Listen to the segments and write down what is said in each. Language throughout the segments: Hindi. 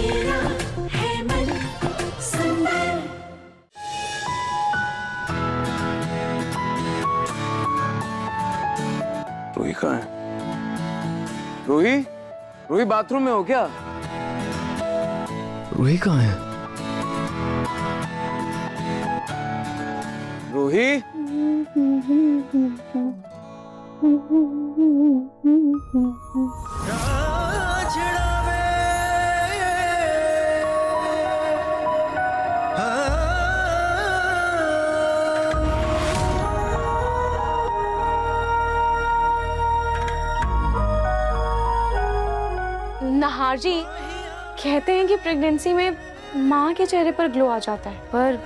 मेरा है मन सुंदर। रूही कहाँ है? रूही, रूही बाथरूम में हो क्या? रूही कहाँ है? रूही? नहार जी कहते हैं कि प्रेगनेंसी में माँ के चेहरे पर ग्लो आ जाता है, पर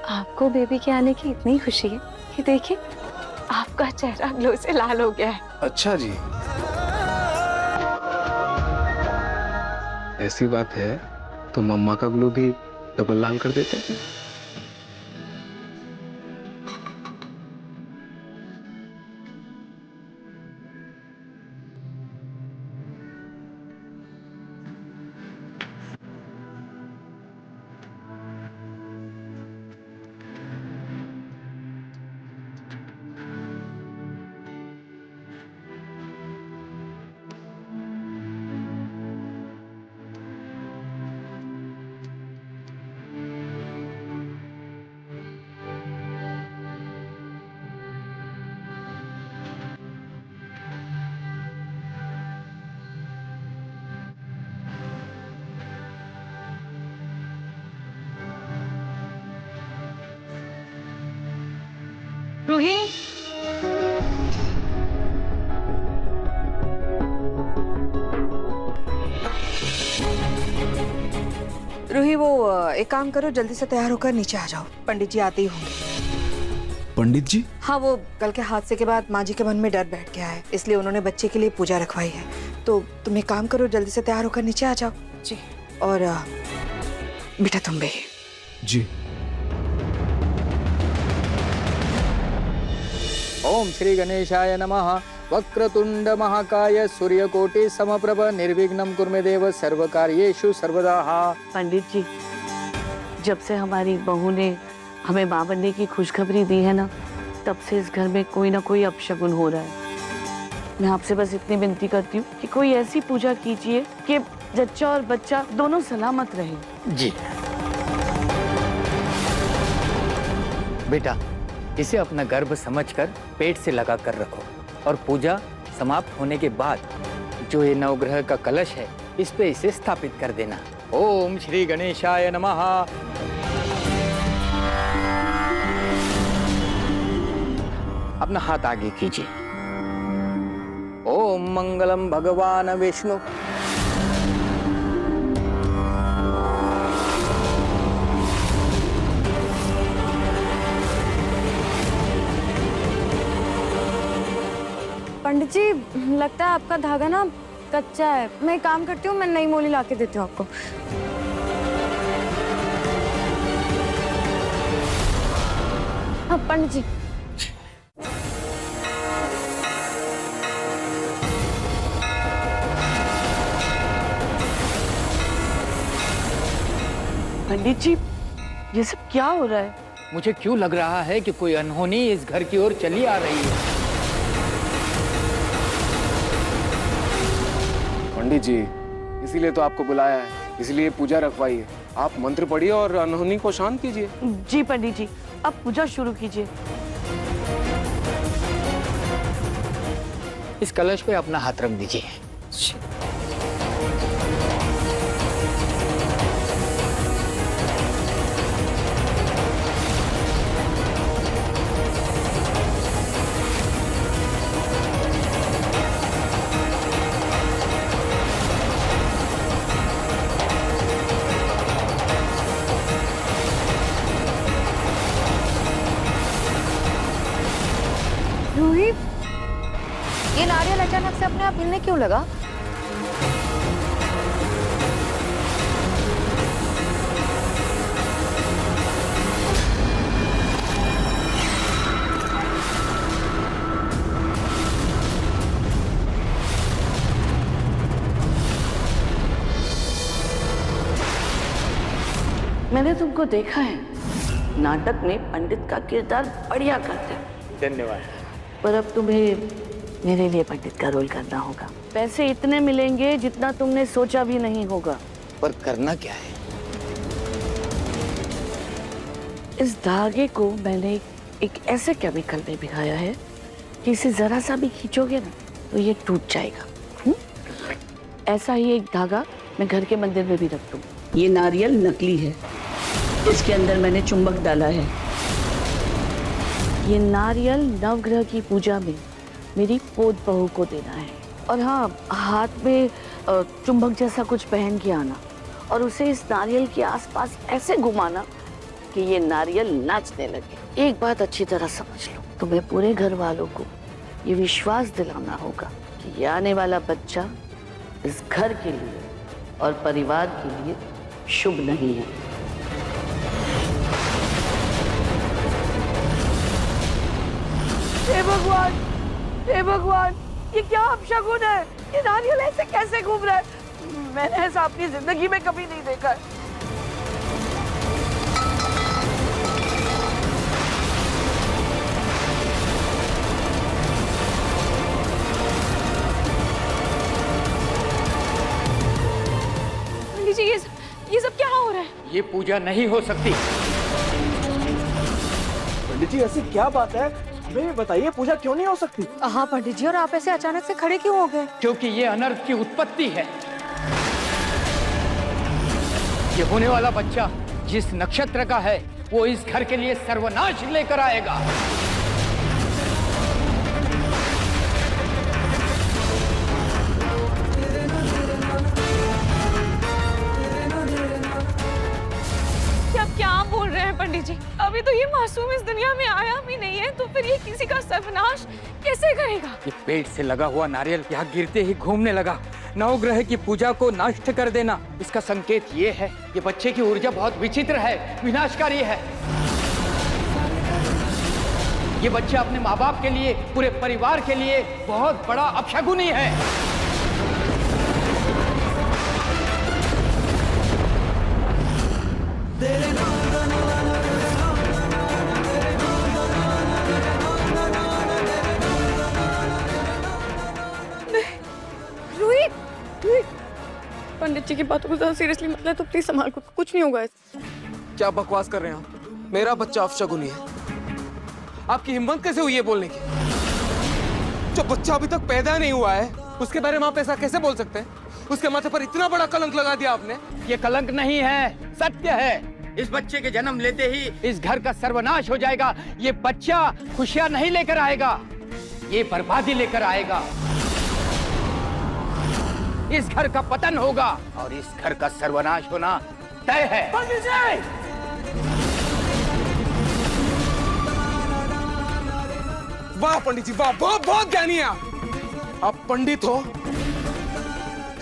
आपको बेबी के आने की इतनी खुशी है कि देखिए आपका चेहरा ग्लो से लाल हो गया है। अच्छा जी, ऐसी बात है तो मम्मा का ग्लो भी डबल लाल कर देते हैं। रूही, रूही वो एक काम करो, जल्दी से तैयार होकर नीचे आ जाओ, पंडित जी आते ही होंगे। पंडित जी? हाँ, वो कल के हादसे के बाद माँ जी के मन में डर बैठ गया है, इसलिए उन्होंने बच्चे के लिए पूजा रखवाई है। तो तुम एक काम करो, जल्दी से तैयार होकर नीचे आ जाओ। जी। और बेटा तुम भी। जी। ओम श्री गणेशाय नमः। वक्रतुंड महाकाय सूर्यकोटि समप्रभ निर्विघ्नं कुरु देव सर्वकार्येषु सर्वदा। पंडित जी, जब से हमारी बहू ने हमें माँ बनने की खुशखबरी दी है ना, तब से इस घर में कोई ना कोई अपशगुन हो रहा है। मैं आपसे बस इतनी विनती करती हूँ कि कोई ऐसी पूजा कीजिए कि जच्चा और बच्चा दोनों सलामत रहे। जी बेटा, इसे अपना गर्भ समझकर पेट से लगा कर रखो और पूजा समाप्त होने के बाद जो ये नवग्रह का कलश है इस पे इसे स्थापित कर देना। ओम श्री गणेशाय नमः। अपना हाथ आगे कीजिए। ओम मंगलम भगवान विष्णु। पंडित जी लगता है आपका धागा ना कच्चा है। मैं एक काम करती हूँ, मैं नई मोली ला के देती हूँ आपको। हाँ पंडित जी। पंडित जी, ये सब क्या हो रहा है? मुझे क्यों लग रहा है कि कोई अनहोनी इस घर की ओर चली आ रही है। पंडित जी, इसीलिए तो आपको बुलाया है, इसलिए पूजा रखवाई है। आप मंत्र पढ़िए और अनहोनी को शांत कीजिए। जी पंडित जी, अब पूजा शुरू कीजिए। इस कलश पे अपना हाथ रख दीजिए। रूही, ये नारियल अचानक से अपने आप हिलने क्यों लगा? मैंने तुमको देखा है, नाटक में पंडित का किरदार बढ़िया करते हो। धन्यवाद। पर अब तुम्हें मेरे लिए पंडित का रोल करना होगा। पैसे इतने मिलेंगे जितना तुमने सोचा भी नहीं होगा। पर करना क्या है? इस धागे को मैंने एक ऐसे केमिकल में भिगाया है कि इसे जरा सा भी खींचोगे ना तो ये टूट जाएगा। ऐसा ही एक धागा मैं घर के मंदिर में भी रख दूँ। ये नारियल नकली है, इसके अंदर मैंने चुंबक डाला है। ये नारियल नवग्रह की पूजा में मेरी पोत बहू को देना है। और हाँ, हाथ में चुंबक जैसा कुछ पहन के आना और उसे इस नारियल के आसपास ऐसे घुमाना कि ये नारियल नाचने लगे। एक बात अच्छी तरह समझ लो, तुम्हें पूरे घर वालों को ये विश्वास दिलाना होगा कि ये आने वाला बच्चा इस घर के लिए और परिवार के लिए शुभ नहीं है। हे भगवान, हे भगवान, ये क्या अपशगुन है? ये नारियल ऐसे कैसे घूम रहा है? मैंने ऐसा अपनी जिंदगी में कभी नहीं देखा है। पंडित जी, ये सब क्या हो रहा है? ये पूजा नहीं हो सकती। पंडित जी, ऐसी क्या बात है? हमें भी बताइए, पूजा क्यों नहीं हो सकती? हाँ पंडित जी, और आप ऐसे अचानक से खड़े क्यों हो गए? क्योंकि ये अनर्थ की उत्पत्ति है। ये होने वाला बच्चा जिस नक्षत्र का है वो इस घर के लिए सर्वनाश लेकर आएगा। क्या बोल रहे हैं पंडित जी? अभी तो ये मासूम इस दुनिया में आया भी नहीं है, तो फिर ये किसी का सर्वनाश कैसे करेगा? ये पेट से लगा हुआ नारियल यहाँ गिरते ही घूमने लगा। नवग्रह की पूजा को नष्ट कर देना, इसका संकेत ये है कि बच्चे की ऊर्जा बहुत विचित्र है, विनाशकारी है। ये बच्चा अपने माँ बाप के लिए, पूरे परिवार के लिए बहुत बड़ा अपशगुनी है। पंडित जी की बातों को ज्यादा सीरियसली मत ले, तो प्लीज संभाल, कुछ नहीं होगा। क्या बकवास कर रहे हैं आप? मेरा बच्चा अपशगुनी है। आपकी हिम्मत कैसे हुई है बोलने की? जो बच्चा अभी तक पैदा नहीं हुआ है उसके बारे में आप ऐसा कैसे बोल सकते हैं? उसके माथे पर इतना बड़ा कलंक लगा दिया आपने। ये कलंक नहीं है, सत्य है। इस बच्चे के जन्म लेते ही इस घर का सर्वनाश हो जाएगा। ये बच्चा खुशियां नहीं लेकर आएगा, ये बर्बादी लेकर आएगा। इस घर का पतन होगा और इस घर का सर्वनाश होना तय है। पंडित जी! वाह पंडित जी, वाह, बहुत बहुत ज्ञानी है आप पंडित हो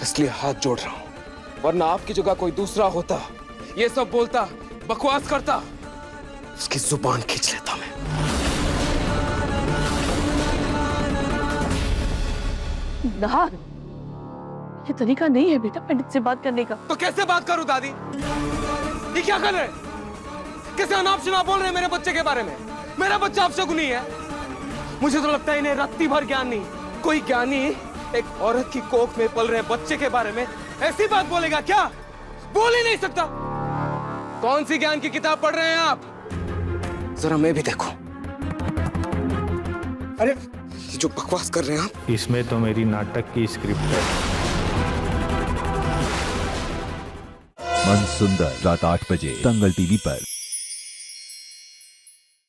इसलिए हाथ जोड़ रहा हूं, वरना आपकी जगह कोई दूसरा होता, ये सब बोलता, बकवास करता, उसकी जुबान खींच लेता मैं। ना, ये तरीका नहीं है बेटा पंडित से बात करने का। तो कैसे बात करूं दादी? ये क्या कर रहे हैं? कैसे अनाप शनाप बोल रहे हैं मेरे बच्चे के बारे में? मेरा बच्चा अपशगुनी है। मुझे तो लगता है इन्हें रत्ती भर ज्ञान नहीं। कोई ज्ञानी एक औरत की कोख में पल रहे बच्चे के बारे में ऐसी बात बोलेगा क्या? बोल ही नहीं सकता। कौन सी ज्ञान की किताब पढ़ रहे हैं आप? जरा मैं भी देखूं। अरे ये जो बकवास कर रहे हैं आप। इसमें तो मेरी नाटक की स्क्रिप्ट है। मन सुंदर रात 8 बजे दंगल टीवी पर।